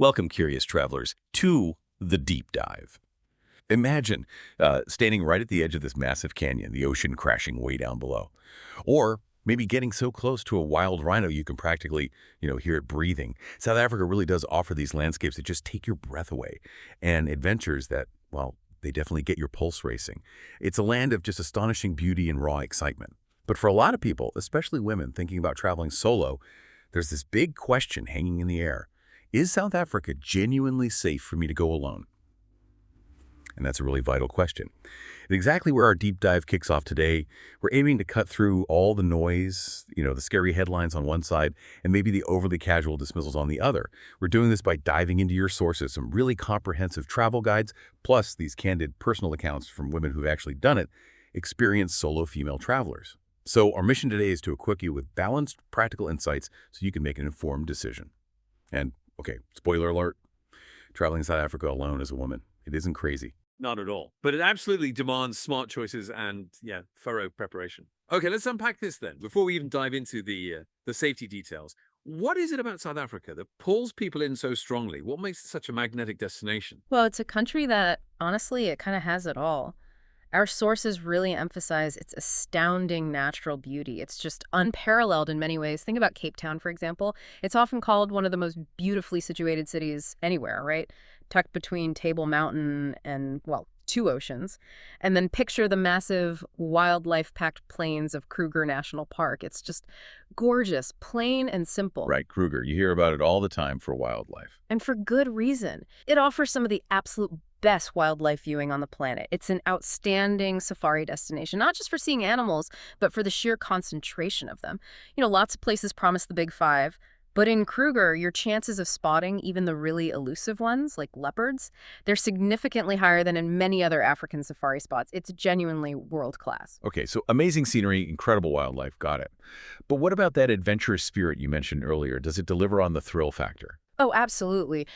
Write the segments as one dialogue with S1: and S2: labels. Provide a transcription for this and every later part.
S1: Welcome, curious travelers, to the deep dive. Imagine standing right at the edge of this massive canyon, the ocean crashing way down below. Or maybe getting so close to a wild rhino you can practically, hear it breathing. South Africa really does offer these landscapes that just take your breath away, and adventures that, well, they definitely get your pulse racing. It's a land of just astonishing beauty and raw excitement. But for a lot of people, especially women thinking about traveling solo, there's this big question hanging in the air. Is South Africa genuinely safe for me to go alone? And that's a really vital question. And exactly where our deep dive kicks off today, we're aiming to cut through all the noise, the scary headlines on one side, and maybe the overly casual dismissals on the other. We're doing this by diving into your sources, some really comprehensive travel guides, plus these candid personal accounts from women who've actually done it, experienced solo female travelers. So our mission today is to equip you with balanced, practical insights so you can make an informed decision. And, okay, spoiler alert, traveling South Africa alone as a woman, it isn't crazy.
S2: Not at all. But it absolutely demands smart choices and, thorough preparation. Okay, let's unpack this then. Before we even dive into the safety details, what is it about South Africa that pulls people in so strongly? What makes it such a magnetic destination?
S3: Well, it's a country that, honestly, it kind of has it all. Our sources really emphasize its astounding natural beauty. It's just unparalleled in many ways. Think about Cape Town, for example. It's often called one of the most beautifully situated cities anywhere, right? Tucked between Table Mountain and, well, two oceans. And then picture the massive wildlife-packed plains of Kruger National Park. It's just gorgeous, plain and simple.
S1: Right, Kruger. You hear about it all the time for wildlife.
S3: And for good reason. It offers some of the absolute best wildlife viewing on the planet. It's an outstanding safari destination, not just for seeing animals, but for the sheer concentration of them. Lots of places promise the big five, but in Kruger, your chances of spotting even the really elusive ones, like leopards, they're significantly higher than in many other African safari spots. It's genuinely world-class.
S1: Okay, so amazing scenery, incredible wildlife, got it. But what about that adventurous spirit you mentioned earlier? Does it deliver on the thrill factor?
S3: Oh, absolutely.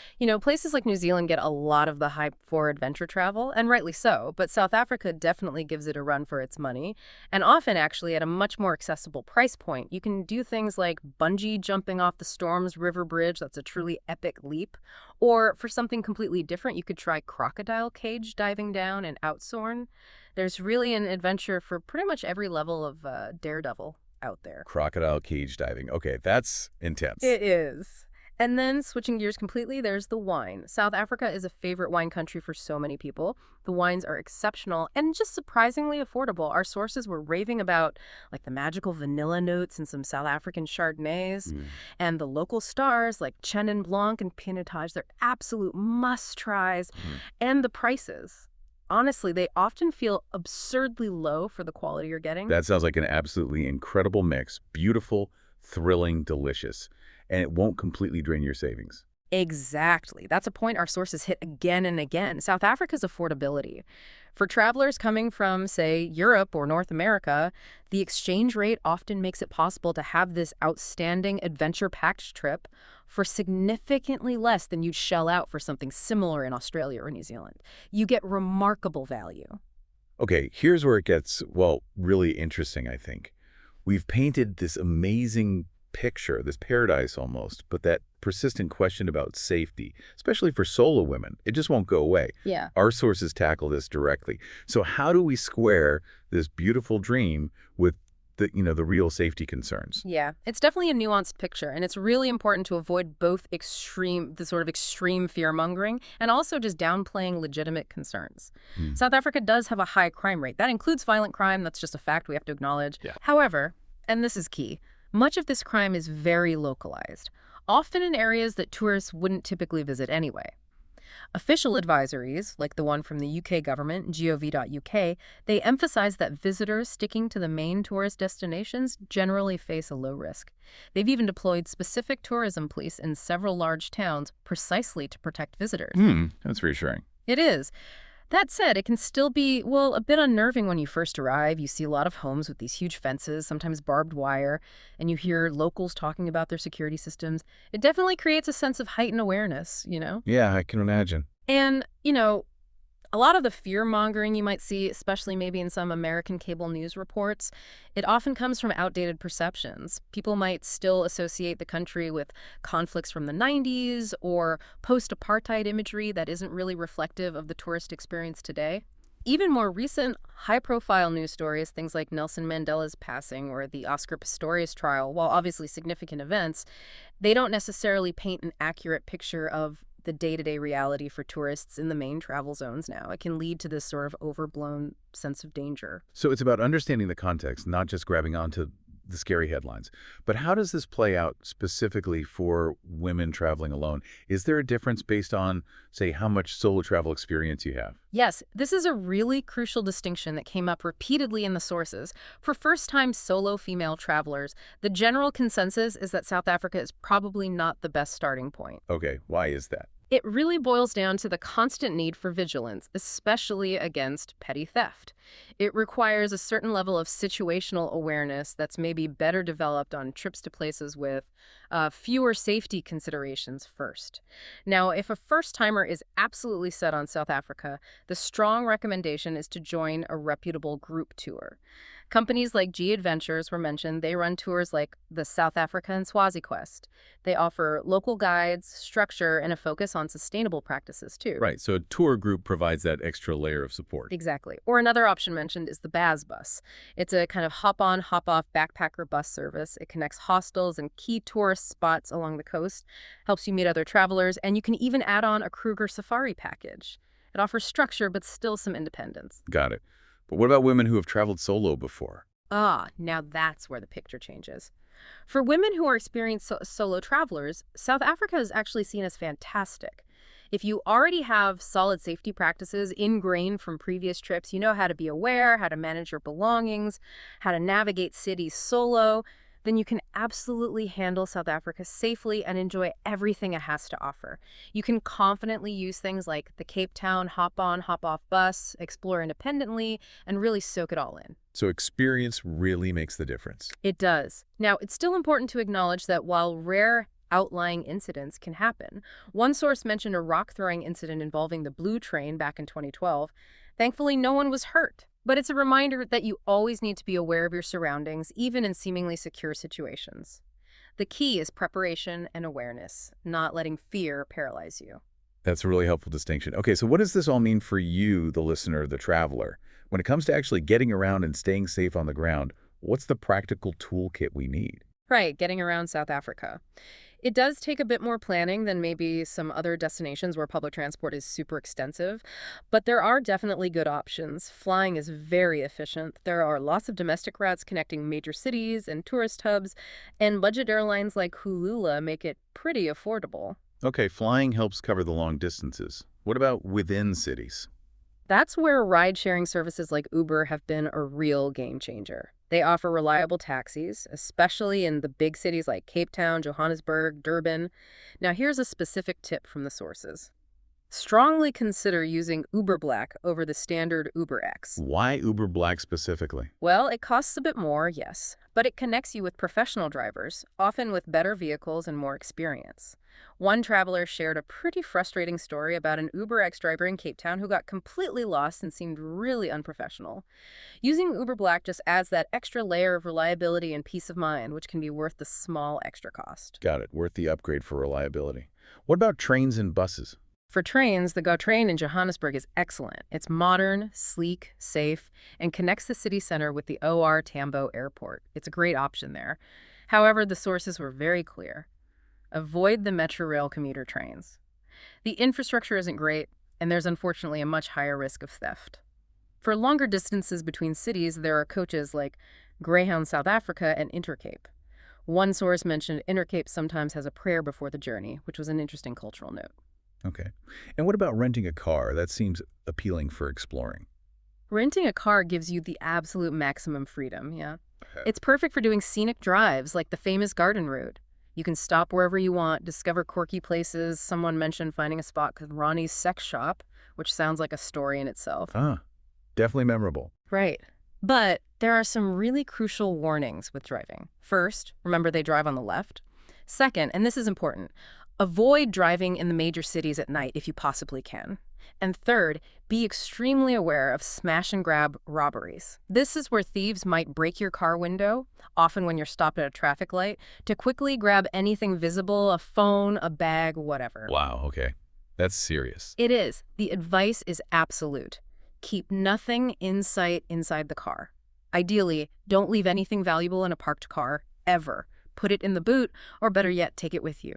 S3: Places like New Zealand get a lot of the hype for adventure travel, and rightly so, but South Africa definitely gives it a run for its money, and often actually at a much more accessible price point. You can do things like bungee jumping off the Storms River Bridge, that's a truly epic leap, or for something completely different, you could try crocodile cage diving down in Oudtshoorn. There's really an adventure for pretty much every level of daredevil out there.
S1: Crocodile cage diving. Okay, that's intense.
S3: It is. And then, switching gears completely, there's the wine. South Africa is a favorite wine country for so many people. The wines are exceptional and just surprisingly affordable. Our sources were raving about like the magical vanilla notes in some South African Chardonnays. And the local stars like Chenin Blanc and Pinotage, they're absolute must-tries. And the prices. Honestly, they often feel absurdly low for the quality you're getting.
S1: That sounds like an absolutely incredible mix. Beautiful, thrilling, delicious. And it won't completely drain your savings.
S3: Exactly. That's a point our sources hit again and again. South Africa's affordability. For travelers coming from, say, Europe or North America, the exchange rate often makes it possible to have this outstanding adventure-packed trip for significantly less than you'd shell out for something similar in Australia or New Zealand. You get remarkable value.
S1: Okay, here's where it gets, well, really interesting, I think. We've painted this amazing picture, this paradise almost, but that persistent question about safety, especially for solo women, it just won't go away.
S3: Yeah.
S1: Our sources tackle this directly. So how do we square this beautiful dream with the real safety concerns?
S3: Yeah, it's definitely a nuanced picture, and it's really important to avoid both the sort of extreme fear-mongering and also just downplaying legitimate concerns. South Africa does have a high crime rate. That includes violent crime. That's just a fact we have to acknowledge.
S1: Yeah.
S3: However, and this is key, much of this crime is very localized, often in areas that tourists wouldn't typically visit anyway. Official advisories, like the one from the UK government, gov.uk, they emphasize that visitors sticking to the main tourist destinations generally face a low risk. They've even deployed specific tourism police in several large towns precisely to protect visitors.
S1: That's reassuring.
S3: It is. That said, it can still be, well, a bit unnerving when you first arrive. You see a lot of homes with these huge fences, sometimes barbed wire, and you hear locals talking about their security systems. It definitely creates a sense of heightened awareness,
S1: Yeah, I can imagine.
S3: And, A lot of the fear-mongering you might see, especially maybe in some American cable news reports, it often comes from outdated perceptions. People might still associate the country with conflicts from the 90s or post-apartheid imagery that isn't really reflective of the tourist experience today. Even more recent, high-profile news stories, things like Nelson Mandela's passing or the Oscar Pistorius trial, while obviously significant events, they don't necessarily paint an accurate picture of the day-to-day reality for tourists in the main travel zones now. It can lead to this sort of overblown sense of danger.
S1: So it's about understanding the context, not just grabbing onto the scary headlines. But how does this play out specifically for women traveling alone? Is there a difference based on, say, how much solo travel experience you have?
S3: Yes, this is a really crucial distinction that came up repeatedly in the sources. For first-time solo female travelers, the general consensus is that South Africa is probably not the best starting point.
S1: Okay, why is that?
S3: It really boils down to the constant need for vigilance, especially against petty theft. It requires a certain level of situational awareness that's maybe better developed on trips to places with fewer safety considerations first. Now, if a first-timer is absolutely set on South Africa, the strong recommendation is to join a reputable group tour. Companies like G Adventures were mentioned. They run tours like the South Africa and Swazi Quest. They offer local guides, structure, and a focus on sustainable practices, too.
S1: Right, so a tour group provides that extra layer of support.
S3: Exactly. Or another option mentioned is the Baz bus. It's a kind of hop-on, hop-off backpacker bus service. It connects hostels and key tourist spots along the coast, helps you meet other travelers, and you can even add on a Kruger safari package. It offers structure, but still some independence.
S1: Got it. But what about women who have traveled solo before?
S3: Ah, now that's where the picture changes. For women who are experienced solo travelers, South Africa is actually seen as fantastic. If you already have solid safety practices ingrained from previous trips, you know how to be aware, how to manage your belongings, how to navigate cities solo, then you can absolutely handle South Africa safely and enjoy everything it has to offer. You can confidently use things like the Cape Town hop-on, hop-off bus, explore independently, and really soak it all in.
S1: So experience really makes the difference.
S3: It does. Now, it's still important to acknowledge that while rare outlying incidents can happen, one source mentioned a rock-throwing incident involving the Blue Train back in 2012. Thankfully, no one was hurt. But it's a reminder that you always need to be aware of your surroundings, even in seemingly secure situations. The key is preparation and awareness, not letting fear paralyze you.
S1: That's a really helpful distinction. Okay, so what does this all mean for you, the listener, the traveler? When it comes to actually getting around and staying safe on the ground, what's the practical toolkit we need?
S3: Right, getting around South Africa. It does take a bit more planning than maybe some other destinations where public transport is super extensive, but there are definitely good options. Flying is very efficient. There are lots of domestic routes connecting major cities and tourist hubs, and budget airlines like Hulula make it pretty affordable.
S1: Okay, flying helps cover the long distances. What about within cities?
S3: That's where ride-sharing services like Uber have been a real game changer. They offer reliable taxis, especially in the big cities like Cape Town, Johannesburg, Durban. Now, here's a specific tip from the sources. Strongly consider using Uber Black over the standard UberX.
S1: Why Uber Black specifically?
S3: Well, it costs a bit more, yes, but it connects you with professional drivers, often with better vehicles and more experience. One traveler shared a pretty frustrating story about an UberX driver in Cape Town who got completely lost and seemed really unprofessional. Using Uber Black just adds that extra layer of reliability and peace of mind, which can be worth the small extra cost.
S1: Got it. Worth the upgrade for reliability. What about trains and buses?
S3: For trains, the GO train in Johannesburg is excellent. It's modern, sleek, safe, and connects the city center with the OR Tambo Airport. It's a great option there. However, the sources were very clear. Avoid the Metrorail commuter trains. The infrastructure isn't great, and there's unfortunately a much higher risk of theft. For longer distances between cities, there are coaches like Greyhound South Africa and Intercape. One source mentioned Intercape sometimes has a prayer before the journey, which was an interesting cultural note.
S1: Okay. And what about renting a car? That seems appealing for exploring.
S3: Renting a car gives you the absolute maximum freedom, yeah. It's perfect for doing scenic drives like the famous garden route. You can stop wherever you want, discover quirky places. Someone mentioned finding a spot called Ronnie's Sex Shop, which sounds like a story in itself.
S1: Ah, definitely memorable.
S3: Right. But there are some really crucial warnings with driving. First, remember they drive on the left. Second, and this is important, Avoid driving in the major cities at night if you possibly can. And third, be extremely aware of smash and grab robberies. This is where thieves might break your car window, often when you're stopped at a traffic light, to quickly grab anything visible, a phone, a bag, whatever.
S1: Wow, okay. That's serious.
S3: It is. The advice is absolute. Keep nothing in sight inside the car. Ideally, don't leave anything valuable in a parked car, ever. Put it in the boot, or better yet, take it with you.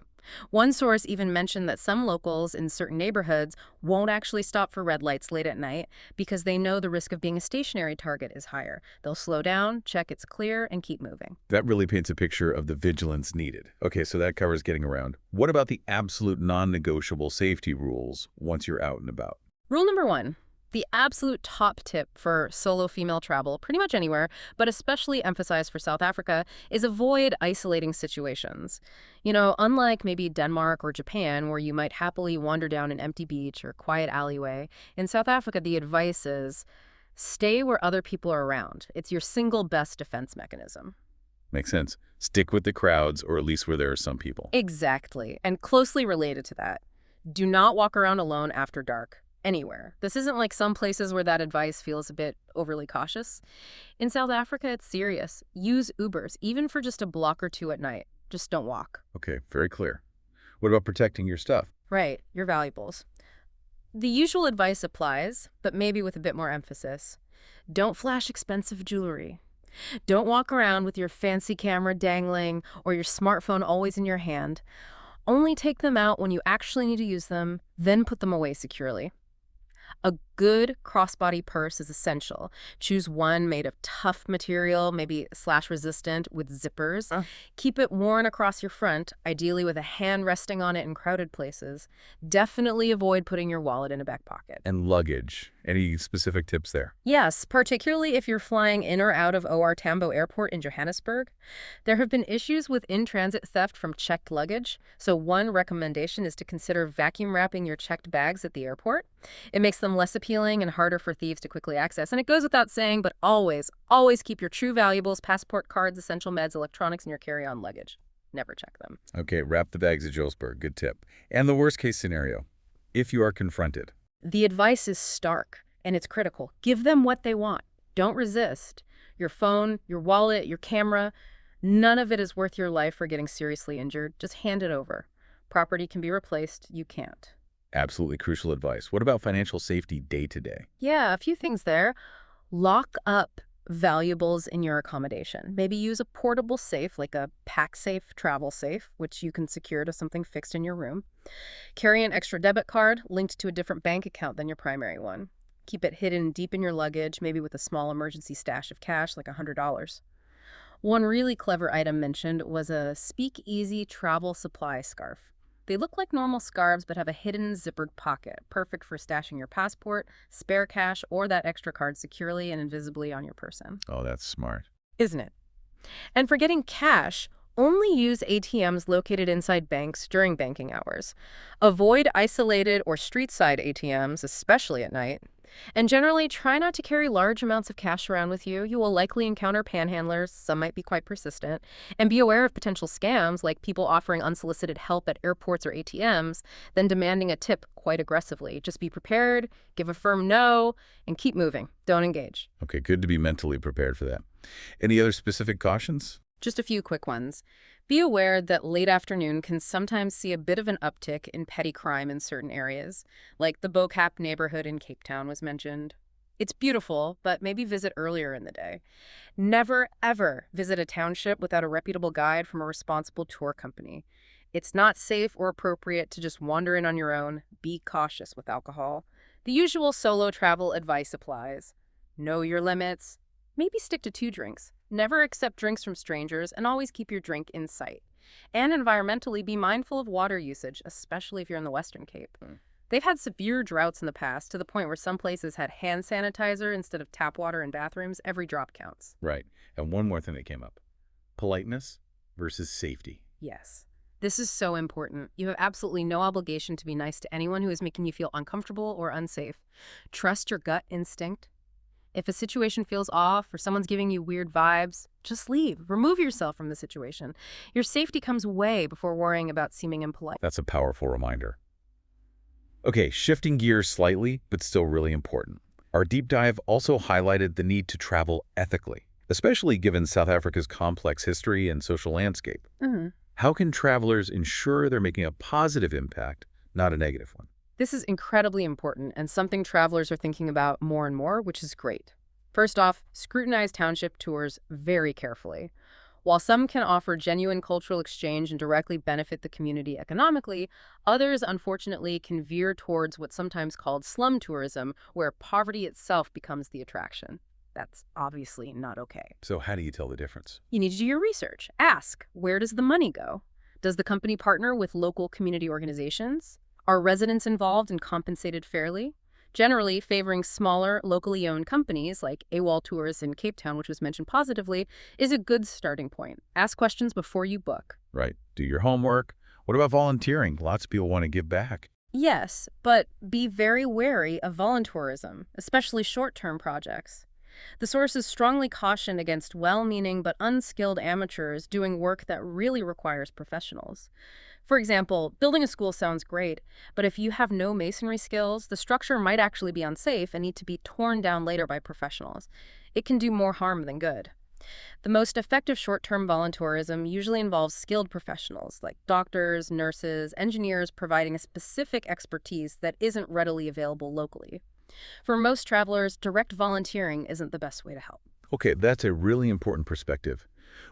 S3: One source even mentioned that some locals in certain neighborhoods won't actually stop for red lights late at night because they know the risk of being a stationary target is higher. They'll slow down, check it's clear, and keep moving.
S1: That really paints a picture of the vigilance needed. Okay, so that covers getting around. What about the absolute non-negotiable safety rules once you're out and about?
S3: Rule number 1. The absolute top tip for solo female travel, pretty much anywhere, but especially emphasized for South Africa, is avoid isolating situations. Unlike maybe Denmark or Japan, where you might happily wander down an empty beach or quiet alleyway, in South Africa, the advice is stay where other people are around. It's your single best defense mechanism.
S1: Makes sense. Stick with the crowds, or at least where there are some people.
S3: Exactly. And closely related to that, do not walk around alone after dark. Anywhere. This isn't like some places where that advice feels a bit overly cautious. In South Africa, it's serious. Use Ubers, even for just a block or two at night. Just don't walk.
S1: Okay, very clear. What about protecting your stuff?
S3: Right, your valuables. The usual advice applies, but maybe with a bit more emphasis. Don't flash expensive jewelry. Don't walk around with your fancy camera dangling or your smartphone always in your hand. Only take them out when you actually need to use them, then put them away securely. A good crossbody purse is essential. Choose one made of tough material, maybe slash-resistant with zippers. Keep it worn across your front, ideally with a hand resting on it in crowded places. Definitely avoid putting your wallet in a back pocket.
S1: And luggage. Any specific tips there?
S3: Yes, particularly if you're flying in or out of OR Tambo Airport in Johannesburg. There have been issues with in-transit theft from checked luggage, so one recommendation is to consider vacuum wrapping your checked bags at the airport. It makes them less appealing and harder for thieves to quickly access. And it goes without saying, but always, always keep your true valuables, passport, cards, essential meds, electronics in your carry-on luggage. Never check them.
S1: Okay, wrap the bags at Johannesburg. Good tip. And the worst-case scenario, if you are confronted.
S3: The advice is stark, and it's critical. Give them what they want. Don't resist. Your phone, your wallet, your camera, none of it is worth your life or getting seriously injured. Just hand it over. Property can be replaced. You can't.
S1: Absolutely crucial advice. What about financial safety day-to-day?
S3: Yeah, a few things there. Lock up valuables in your accommodation. Maybe use a portable safe like a pack-safe travel safe, which you can secure to something fixed in your room. Carry an extra debit card linked to a different bank account than your primary one. Keep it hidden deep in your luggage, maybe with a small emergency stash of cash like $100. One really clever item mentioned was a speakeasy travel supply scarf. They look like normal scarves but have a hidden zippered pocket, perfect for stashing your passport, spare cash, or that extra card securely and invisibly on your person.
S1: Oh, that's smart.
S3: Isn't it? And for getting cash, only use ATMs located inside banks during banking hours. Avoid isolated or street-side ATMs, especially at night. And generally, try not to carry large amounts of cash around with you. You will likely encounter panhandlers, some might be quite persistent, and be aware of potential scams like people offering unsolicited help at airports or ATMs, then demanding a tip quite aggressively. Just be prepared, give a firm no, and keep moving. Don't engage.
S1: Okay, good to be mentally prepared for that. Any other specific cautions?
S3: Just a few quick ones. Be aware that late afternoon can sometimes see a bit of an uptick in petty crime in certain areas, like the Bo-Kaap neighborhood in Cape Town was mentioned. It's beautiful, but maybe visit earlier in the day. Never, ever visit a township without a reputable guide from a responsible tour company. It's not safe or appropriate to just wander in on your own. Be cautious with alcohol. The usual solo travel advice applies. Know your limits. Maybe stick to 2 drinks. Never accept drinks from strangers, and always keep your drink in sight. And environmentally, be mindful of water usage, especially if you're in the Western Cape. They've had severe droughts in the past, to the point where some places had hand sanitizer instead of tap water in bathrooms. Every drop counts.
S1: Right. And one more thing that came up. Politeness versus safety.
S3: Yes. This is so important. You have absolutely no obligation to be nice to anyone who is making you feel uncomfortable or unsafe. Trust your gut instinct. If a situation feels off or someone's giving you weird vibes, just leave. Remove yourself from the situation. Your safety comes way before worrying about seeming impolite.
S1: That's a powerful reminder. Okay, shifting gears slightly, but still really important. Our deep dive also highlighted the need to travel ethically, especially given South Africa's complex history and social landscape.
S3: Mhm.
S1: How can travelers ensure they're making a positive impact, not a negative one?
S3: This is incredibly important and something travelers are thinking about more and more, which is great. First off, scrutinize township tours very carefully. While some can offer genuine cultural exchange and directly benefit the community economically, others unfortunately can veer towards what's sometimes called slum tourism, where poverty itself becomes the attraction. That's obviously not okay.
S1: So how do you tell the difference?
S3: You need to do your research. Ask, where does the money go? Does the company partner with local community organizations? Are residents involved and compensated fairly? Generally, favoring smaller, locally owned companies like AWOL Tours in Cape Town, which was mentioned positively, is a good starting point. Ask questions before you book.
S1: Right. Do your homework. What about volunteering? Lots of people want to give back.
S3: Yes, but be very wary of volunteerism, especially short-term projects. The sources strongly caution against well-meaning but unskilled amateurs doing work that really requires professionals. For example, building a school sounds great, but if you have no masonry skills, the structure might actually be unsafe and need to be torn down later by professionals. It can do more harm than good. The most effective short-term volunteerism usually involves skilled professionals like doctors, nurses, engineers providing a specific expertise that isn't readily available locally. For most travelers, direct volunteering isn't the best way to help.
S1: Okay, that's a really important perspective.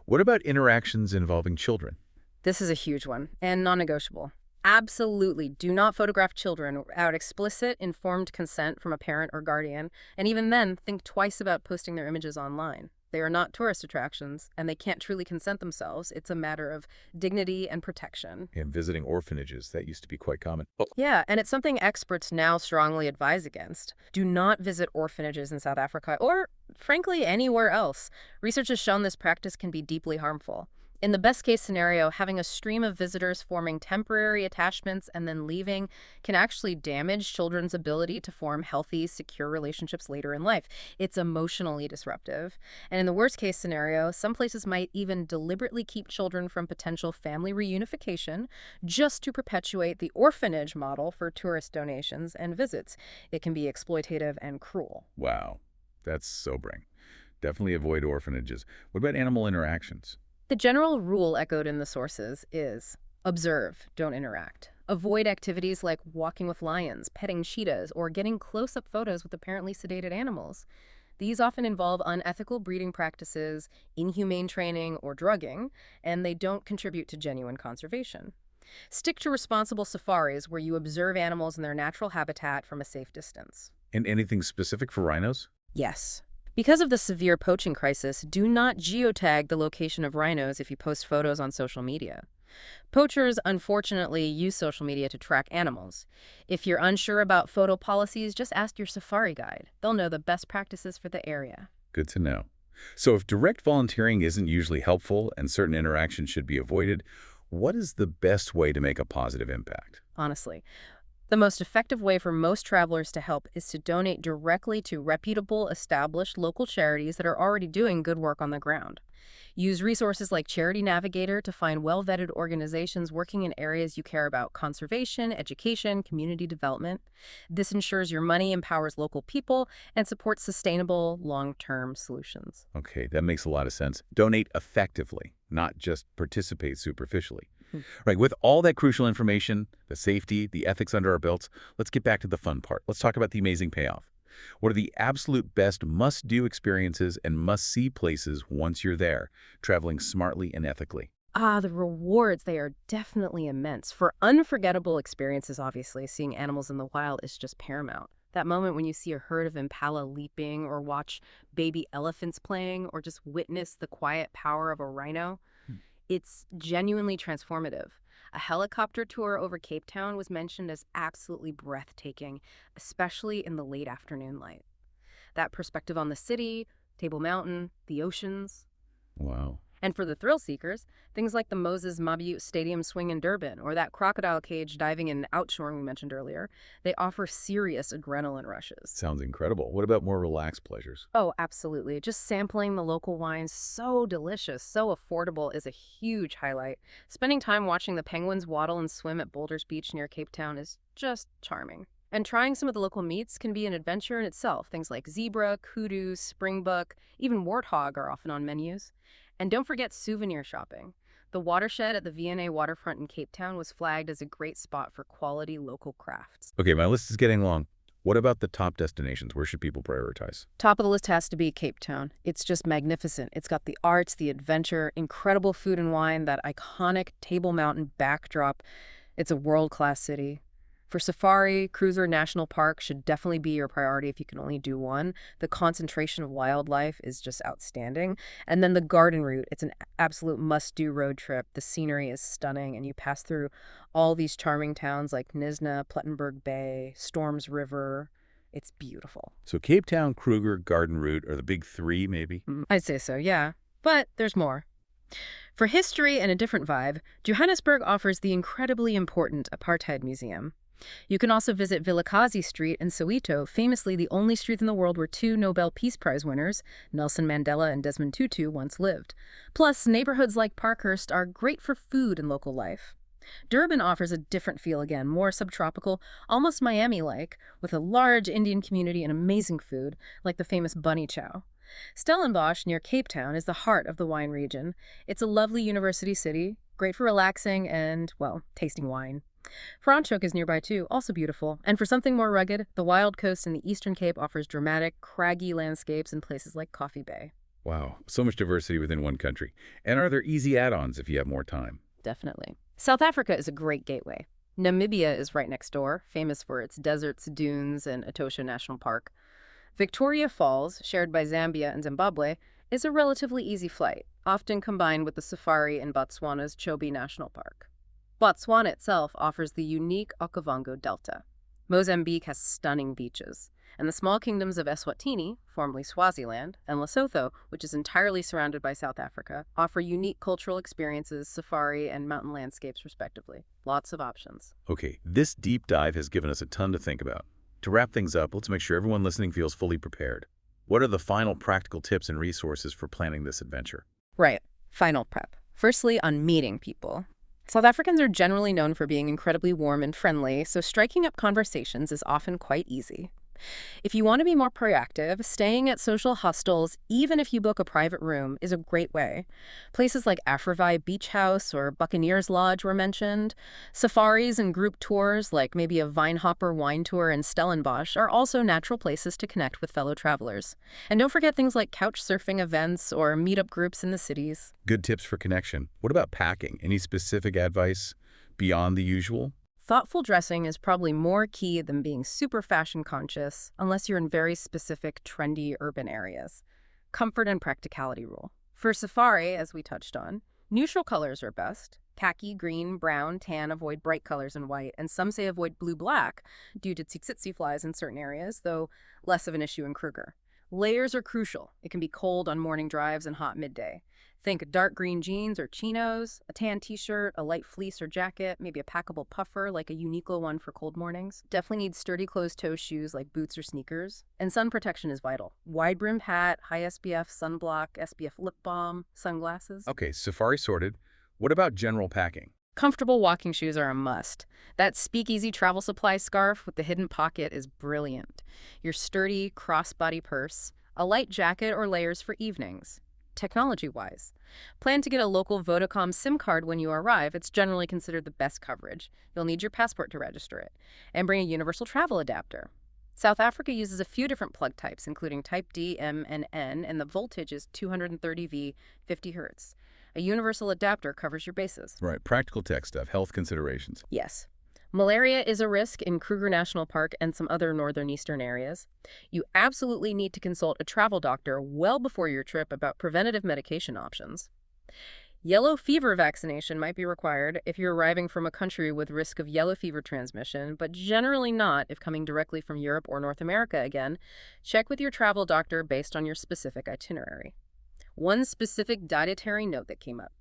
S1: What about interactions involving children?
S3: This is a huge one and non-negotiable. Absolutely do not photograph children without explicit, informed consent from a parent or guardian, and even then, think twice about posting their images online. They are not tourist attractions, and they can't truly consent themselves. It's a matter of dignity and protection.
S1: And visiting orphanages, that used to be quite common.
S3: Yeah, and it's something experts now strongly advise against. Do not visit orphanages in South Africa or, frankly, anywhere else. Research has shown this practice can be deeply harmful. In the best case scenario, having a stream of visitors forming temporary attachments and then leaving can actually damage children's ability to form healthy, secure relationships later in life. It's emotionally disruptive. And in the worst case scenario, some places might even deliberately keep children from potential family reunification just to perpetuate the orphanage model for tourist donations and visits. It can be exploitative and cruel.
S1: Wow, that's sobering. Definitely avoid orphanages. What about animal interactions?
S3: The general rule echoed in the sources is observe, don't interact. Avoid activities like walking with lions, petting cheetahs, or getting close-up photos with apparently sedated animals. These often involve unethical breeding practices, inhumane training, or drugging, and they don't contribute to genuine conservation. Stick to responsible safaris where you observe animals in their natural habitat from a safe distance.
S1: And anything specific for rhinos?
S3: Yes. Because of the severe poaching crisis, do not geotag the location of rhinos if you post photos on social media. Poachers, unfortunately, use social media to track animals. If you're unsure about photo policies, just ask your safari guide. They'll know the best practices for the area.
S1: Good to know. So if direct volunteering isn't usually helpful and certain interactions should be avoided, what is the best way to make a positive impact?
S3: Honestly, the most effective way for most travelers to help is to donate directly to reputable, established local charities that are already doing good work on the ground. Use resources like Charity Navigator to find well-vetted organizations working in areas you care about: conservation, education, community development. This ensures your money empowers local people and supports sustainable, long-term solutions.
S1: Okay, that makes a lot of sense. Donate effectively, not just participate superficially. Right, with all that crucial information, the safety, the ethics under our belts, let's get back to the fun part. Let's talk about the amazing payoff. What are the absolute best must-do experiences and must-see places once you're there, traveling smartly and ethically?
S3: The rewards, they are definitely immense. For unforgettable experiences, obviously, seeing animals in the wild is just paramount. That moment when you see a herd of impala leaping or watch baby elephants playing or just witness the quiet power of a rhino, it's genuinely transformative. A helicopter tour over Cape Town was mentioned as absolutely breathtaking, especially in the late afternoon light. That perspective on the city, Table Mountain, the oceans.
S1: Wow.
S3: And for the thrill seekers, things like the Moses Mabiyut Stadium swing in Durban or that crocodile cage diving and outshoring we mentioned earlier, they offer serious adrenaline rushes.
S1: Sounds incredible. What about more relaxed pleasures?
S3: Oh, absolutely. Just sampling the local wines, so delicious, so affordable, is a huge highlight. Spending time watching the penguins waddle and swim at Boulders Beach near Cape Town is just charming. And trying some of the local meats can be an adventure in itself. Things like zebra, kudu, springbok, even warthog are often on menus. And don't forget souvenir shopping. The watershed at the V&A waterfront in Cape Town was flagged as a great spot for quality local crafts.
S1: Okay, my list is getting long. What about the top destinations? Where should people prioritize?
S3: Top of the list has to be Cape Town. It's just magnificent. It's got the arts, the adventure, incredible food and wine, that iconic Table Mountain backdrop. It's a world-class city. For safari, Kruger National Park should definitely be your priority if you can only do one. The concentration of wildlife is just outstanding. And then the garden route, it's an absolute must-do road trip. The scenery is stunning, and you pass through all these charming towns like Knysna, Plettenberg Bay, Storms River. It's beautiful.
S1: So Cape Town, Kruger, Garden Route are the big three, maybe?
S3: I'd say so, yeah. But there's more. For history and a different vibe, Johannesburg offers the incredibly important Apartheid Museum. You can also visit Vilakazi Street in Soweto, famously the only street in the world where two Nobel Peace Prize winners, Nelson Mandela and Desmond Tutu, once lived. Plus, neighborhoods like Parkhurst are great for food and local life. Durban offers a different feel again, more subtropical, almost Miami-like, with a large Indian community and amazing food, like the famous bunny chow. Stellenbosch, near Cape Town, is the heart of the wine region. It's a lovely university city, great for relaxing and, well, tasting wine. Franschhoek is nearby too, also beautiful. And for something more rugged, the Wild Coast in the Eastern Cape offers dramatic, craggy landscapes in places like Coffee Bay.
S1: Wow, so much diversity within one country. And are there easy add-ons if you have more time?
S3: Definitely. South Africa is a great gateway. Namibia is right next door, famous for its deserts, dunes, and Etosha National Park. Victoria Falls, shared by Zambia and Zimbabwe, is a relatively easy flight, often combined with the safari in Botswana's Chobe National Park. Botswana itself offers the unique Okavango Delta. Mozambique has stunning beaches, and the small kingdoms of Eswatini, formerly Swaziland, and Lesotho, which is entirely surrounded by South Africa, offer unique cultural experiences, safari, and mountain landscapes, respectively. Lots of options.
S1: Okay, this deep dive has given us a ton to think about. To wrap things up, let's make sure everyone listening feels fully prepared. What are the final practical tips and resources for planning this adventure?
S3: Right. Final prep. Firstly, on meeting people. South Africans are generally known for being incredibly warm and friendly, so striking up conversations is often quite easy. If you want to be more proactive, staying at social hostels, even if you book a private room, is a great way. Places like Afravai Beach House or Buccaneers Lodge were mentioned. Safaris and group tours, like maybe a Vinehopper wine tour in Stellenbosch, are also natural places to connect with fellow travelers. And don't forget things like couch surfing events or meetup groups in the cities.
S1: Good tips for connection. What about packing? Any specific advice beyond the usual?
S3: Thoughtful dressing is probably more key than being super fashion conscious, unless you're in very specific, trendy urban areas. Comfort and practicality rule. For safari, as we touched on, neutral colors are best. Khaki, green, brown, tan, avoid bright colors and white, and some say avoid blue-black due to tsetse flies in certain areas, though less of an issue in Kruger. Layers are crucial. It can be cold on morning drives and hot midday. Think dark green jeans or chinos, a tan t-shirt, a light fleece or jacket, maybe a packable puffer like a Uniqlo one for cold mornings. Definitely need sturdy closed-toe shoes like boots or sneakers. And sun protection is vital. Wide-brimmed hat, high SPF sunblock, SPF lip balm, sunglasses.
S1: Okay, safari sorted. What about general packing?
S3: Comfortable walking shoes are a must. That Speakeasy travel supply scarf with the hidden pocket is brilliant. Your sturdy crossbody purse, a light jacket or layers for evenings. Technology-wise, plan to get a local Vodacom SIM card when you arrive. It's generally considered the best coverage. You'll need your passport to register it. And bring a universal travel adapter. South Africa uses a few different plug types, including Type D, M, and N, and the voltage is 230V, 50 Hz. A universal adapter covers your bases.
S1: Right, practical tech stuff, health considerations.
S3: Yes. Malaria is a risk in Kruger National Park and some other northern eastern areas. You absolutely need to consult a travel doctor well before your trip about preventative medication options. Yellow fever vaccination might be required if you're arriving from a country with risk of yellow fever transmission, but generally not if coming directly from Europe or North America again. Check with your travel doctor based on your specific itinerary. One specific dietary note that came up.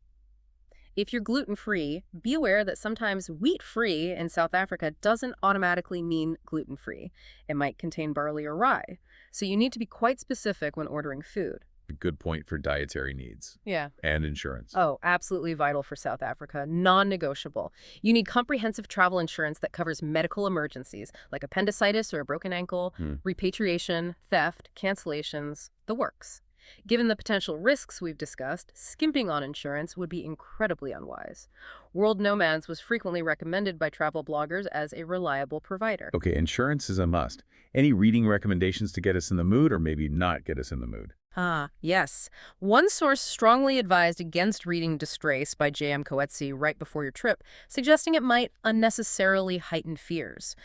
S3: If you're gluten-free, be aware that sometimes wheat-free in South Africa doesn't automatically mean gluten-free. It might contain barley or rye. So you need to be quite specific when ordering food.
S1: A good point for dietary needs
S3: Yeah.
S1: and insurance.
S3: Oh, absolutely vital for South Africa. Non-negotiable. You need comprehensive travel insurance that covers medical emergencies like appendicitis or a broken ankle, repatriation, theft, cancellations, the works. Given the potential risks we've discussed, skimping on insurance would be incredibly unwise. World Nomads was frequently recommended by travel bloggers as a reliable provider.
S1: Okay, insurance is a must. Any reading recommendations to get us in the mood or maybe not get us in the mood?
S3: Ah, yes. One source strongly advised against reading Disgrace by J.M. Coetzee right before your trip, suggesting it might unnecessarily heighten fears.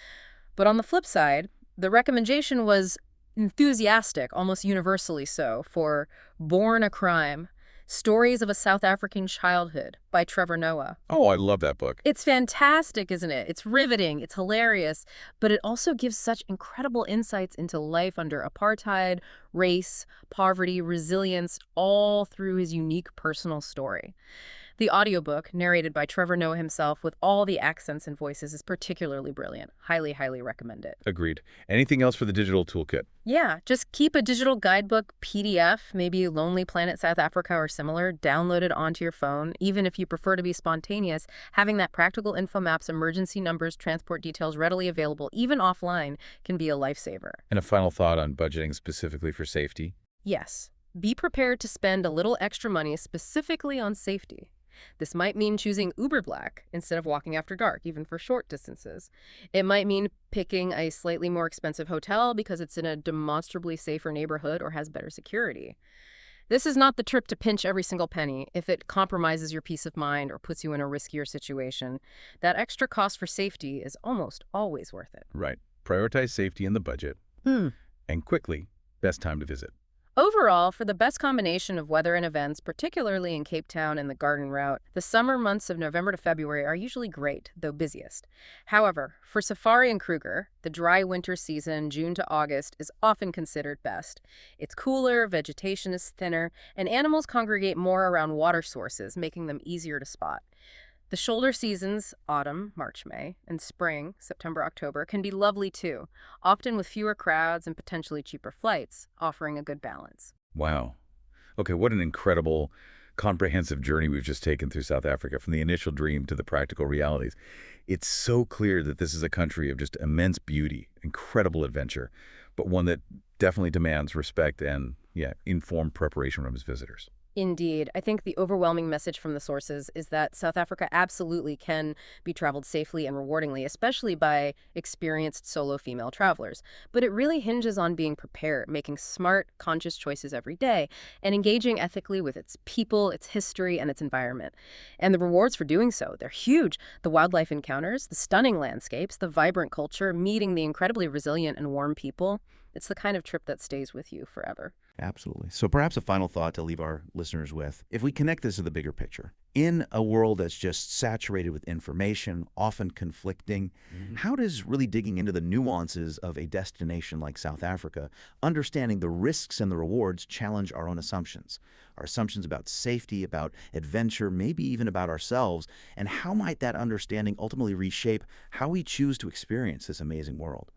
S3: But on the flip side, the recommendation was enthusiastic, almost universally so, for Born a Crime, Stories of a South African Childhood by Trevor Noah.
S1: Oh, I love that book.
S3: It's fantastic, isn't it? It's riveting, it's hilarious, but it also gives such incredible insights into life under apartheid, race, poverty, resilience, all through his unique personal story. The audiobook, narrated by Trevor Noah himself with all the accents and voices, is particularly brilliant. Highly, highly recommend it.
S1: Agreed. Anything else for the digital toolkit?
S3: Yeah, just keep a digital guidebook, PDF, maybe Lonely Planet South Africa or similar, downloaded onto your phone. Even if you prefer to be spontaneous, having that practical info maps, emergency numbers, transport details readily available, even offline, can be a lifesaver.
S1: And a final thought on budgeting specifically for safety?
S3: Yes, be prepared to spend a little extra money specifically on safety. This might mean choosing Uber Black instead of walking after dark, even for short distances. It might mean picking a slightly more expensive hotel because it's in a demonstrably safer neighborhood or has better security. This is not the trip to pinch every single penny if it compromises your peace of mind or puts you in a riskier situation. That extra cost for safety is almost always worth it.
S1: Right. Prioritize safety in the budget. And quickly, best time to visit.
S3: Overall, for the best combination of weather and events, particularly in Cape Town and the Garden Route, the summer months of November to February are usually great, though busiest. However, for Safari and Kruger, the dry winter season, June to August, is often considered best. It's cooler, vegetation is thinner, and animals congregate more around water sources, making them easier to spot. The shoulder seasons, autumn, March, May, and spring, September, October, can be lovely too, often with fewer crowds and potentially cheaper flights, offering a good balance.
S1: Wow. Okay, what an incredible, comprehensive journey we've just taken through South Africa, from the initial dream to the practical realities. It's so clear that this is a country of just immense beauty, incredible adventure, but one that definitely demands respect and, informed preparation from its visitors.
S3: Indeed. I think the overwhelming message from the sources is that South Africa absolutely can be traveled safely and rewardingly, especially by experienced solo female travelers. But it really hinges on being prepared, making smart, conscious choices every day, and engaging ethically with its people, its history, and its environment. And the rewards for doing so, they're huge. The wildlife encounters, the stunning landscapes, the vibrant culture, meeting the incredibly resilient and warm people. It's the kind of trip that stays with you forever.
S4: Absolutely. So perhaps a final thought to leave our listeners with. If we connect this to the bigger picture, in a world that's just saturated with information, often conflicting, how does really digging into the nuances of a destination like South Africa, understanding the risks and the rewards, challenge our own assumptions? Our assumptions about safety, about adventure, maybe even about ourselves, and how might that understanding ultimately reshape how we choose to experience this amazing world?